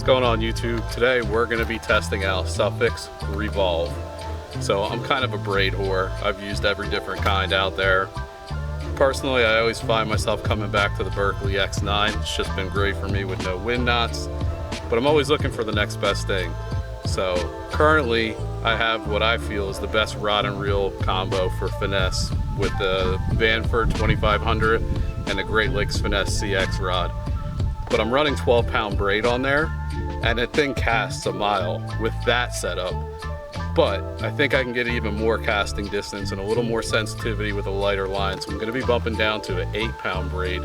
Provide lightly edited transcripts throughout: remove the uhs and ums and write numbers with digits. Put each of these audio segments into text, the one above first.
going on YouTube? Today we're going to be testing out Suffix Revolve. So I'm kind of a braid whore. I've used every different kind out there. Personally, I always find myself coming back to the Berkeley X9. It's just been great for me with no wind knots, but I'm always looking for the next best thing. So currently I have what I feel is the best rod and reel combo for Finesse with the Vanford 2500 and the Great Lakes Finesse CX rod. But I'm running 12-pound braid on there, and the thing casts a mile with that setup. But I think I can get even more casting distance and a little more sensitivity with a lighter line. So I'm going to be bumping down to an 8-pound braid.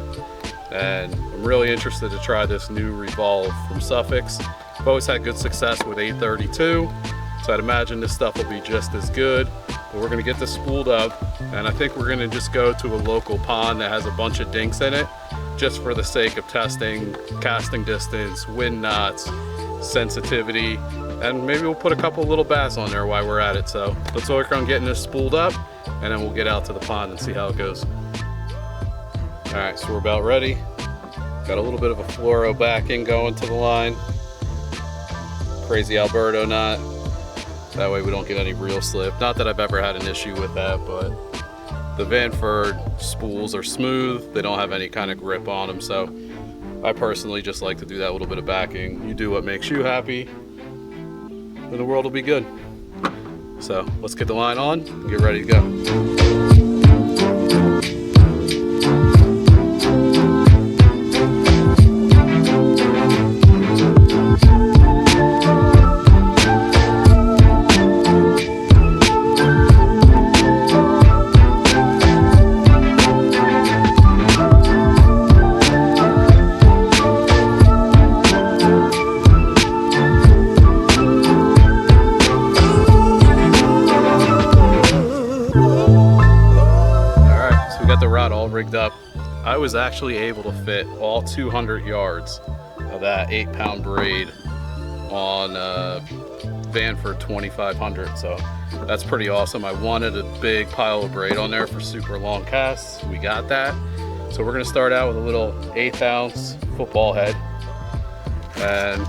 And I'm really interested to try this new Revolve from Suffix. I've always had good success with 832, so I'd imagine this stuff will be just as good. But we're going to get this spooled up, and I think we're going to just go to a local pond that has a bunch of dinks in it, just for the sake of testing casting distance, wind knots, sensitivity, and maybe we'll put a couple little bass on there while we're at it. So let's work on getting this spooled up, and then we'll get out to the pond and see how it goes. All right, so we're about ready. Got a little bit of a fluoro backing going to the line. Crazy Alberto knot. That way we don't get any reel slip. Not that I've ever had an issue with that, but the Vanford spools are smooth. They don't have any kind of grip on them, so I personally just like to do that little bit of backing. You do what makes you happy, and the world will be good. So let's get the line on and get ready to go. The rod all rigged up. I was actually able to fit all 200 yards of that 8-pound braid on Vanford 2500, so that's pretty awesome. I wanted a big pile of braid on there for super long casts. We got that. So we're going to start out with a little 1/8 ounce football head, and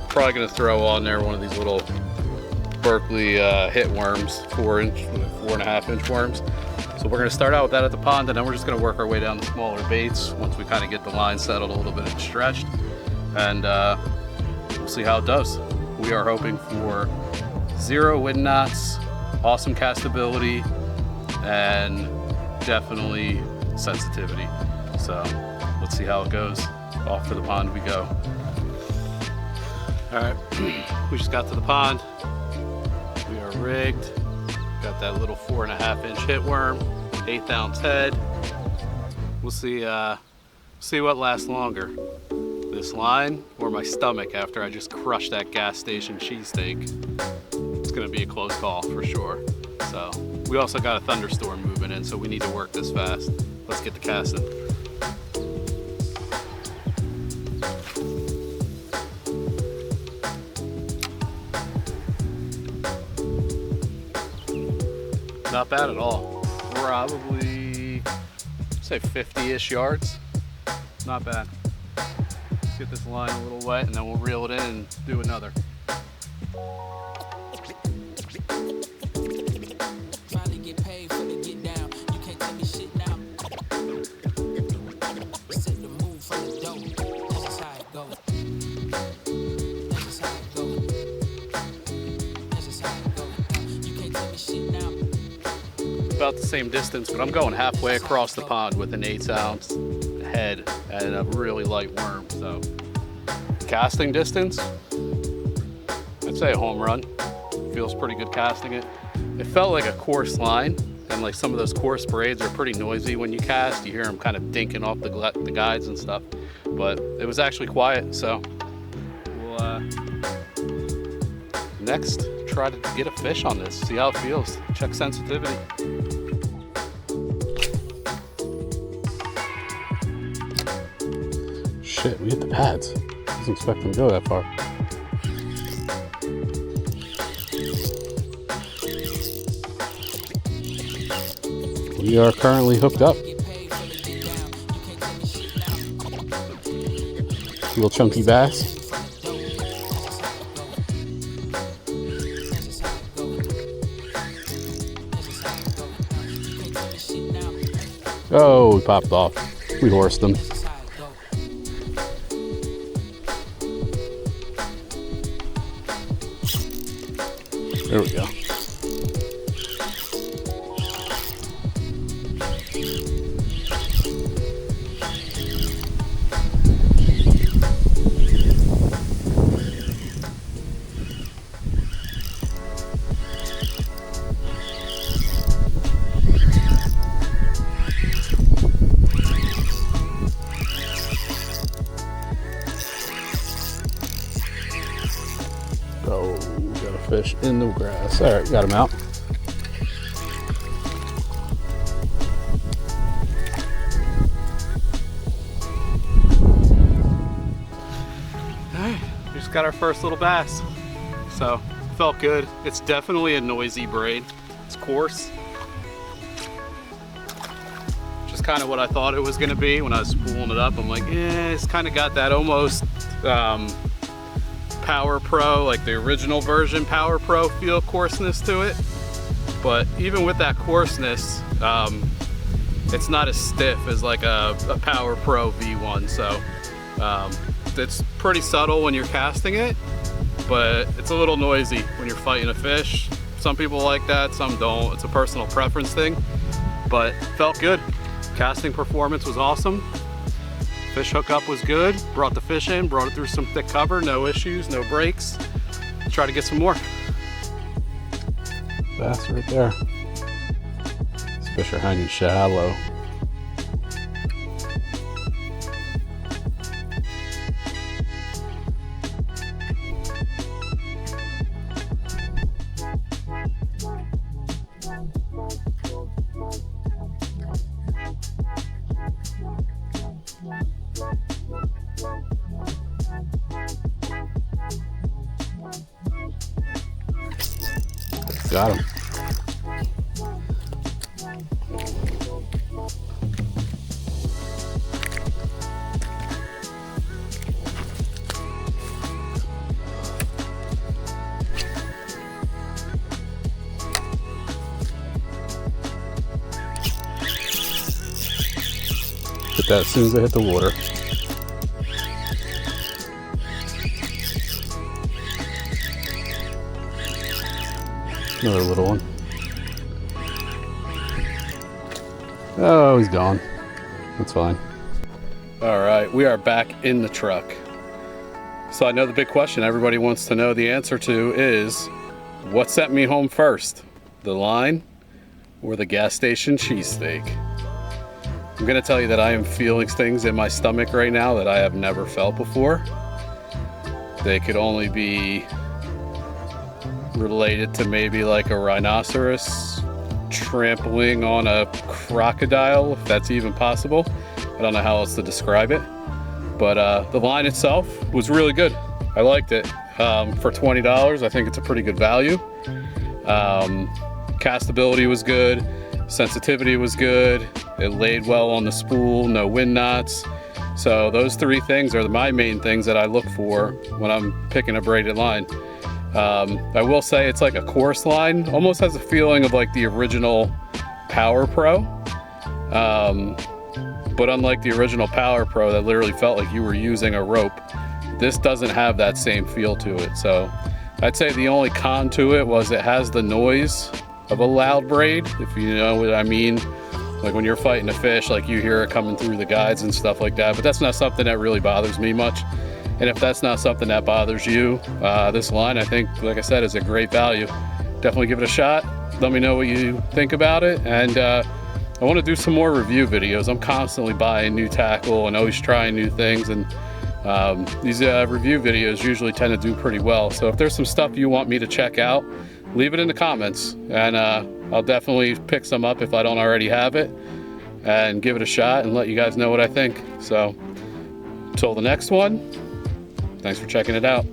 probably going to throw on there one of these little Berkeley hit worms, 4.5 inch worms. So we're going to start out with that at the pond, and then we're just going to work our way down to smaller baits once we kind of get the line settled a little bit and stretched, and we'll see how it does. We are hoping for 0 wind knots, awesome castability, and definitely sensitivity. So let's see how it goes. Off to the pond we go. All right, we just got to the pond. We are rigged. Got that little 4.5 inch hit worm, 1/8 ounce head. We'll see what lasts longer, this line or my stomach after I just crushed that gas station cheesesteak. It's gonna be a close call for sure. So we also got a thunderstorm moving in, so we need to work this fast. Let's get the casting. Not bad at all. Probably say 50-ish yards. Not bad. Let's get this line a little wet and then we'll reel it in and do another. About the same distance, but I'm going halfway across the pond with an 1/8 ounce head and a really light worm. So casting distance, I'd say a home run. Feels pretty good casting it. It felt like a coarse line, and like some of those coarse braids are pretty noisy when you cast. You hear them kind of dinking off the guides and stuff, but it was actually quiet. So we'll next try to get a fish on this, see how it feels, check sensitivity. Shit, we hit the pads. I wasn't expecting to go that far. We are currently hooked up. Little chunky bass. Oh, we popped off. We horsed them. There we go. Oh, got a fish in the grass. All right, got him out. All right, we just got our first little bass. So, felt good. It's definitely a noisy braid. It's coarse. Just kind of what I thought it was gonna be when I was spooling it up. I'm like, yeah, it's kind of got that almost, Power Pro, like the original version Power Pro feel coarseness to it. But even with that coarseness, it's not as stiff as like a Power Pro V1. So it's pretty subtle when you're casting it, but it's a little noisy when you're fighting a fish. Some people like that, some don't. It's a personal preference thing, but felt good. Casting performance was awesome. Fish hookup was good. Brought the fish in, brought it through some thick cover, no issues, no breaks. Try to get some more. Bass right there. These fish are hanging shallow. Got him. Hit that as soon as I hit the water. Another little one. Oh, he's gone. That's fine. All right, we are back in the truck. So I know the big question everybody wants to know the answer to is, what sent me home first? The line or the gas station cheesesteak? I'm gonna tell you that I am feeling things in my stomach right now that I have never felt before. They could only be related to maybe like a rhinoceros trampling on a crocodile, if that's even possible. I don't know how else to describe it, but the line itself was really good. I liked it. For $20, I think it's a pretty good value. Castability was good, sensitivity was good, it laid well on the spool, no wind knots. So those three things are my main things that I look for when I'm picking a braided line. I will say it's like a coarse line, almost has a feeling of like the original Power Pro. But unlike the original Power Pro that literally felt like you were using a rope, this doesn't have that same feel to it. So I'd say the only con to it was it has the noise of a loud braid, if you know what I mean. Like when you're fighting a fish, like you hear it coming through the guides and stuff like that, but that's not something that really bothers me much. And if that's not something that bothers you, this line, I think, like I said, is a great value. Definitely give it a shot. Let me know what you think about it. And I want to do some more review videos. I'm constantly buying new tackle and always trying new things. And these review videos usually tend to do pretty well. So if there's some stuff you want me to check out, leave it in the comments. And I'll definitely pick some up if I don't already have it and give it a shot and let you guys know what I think. So until the next one, thanks for checking it out.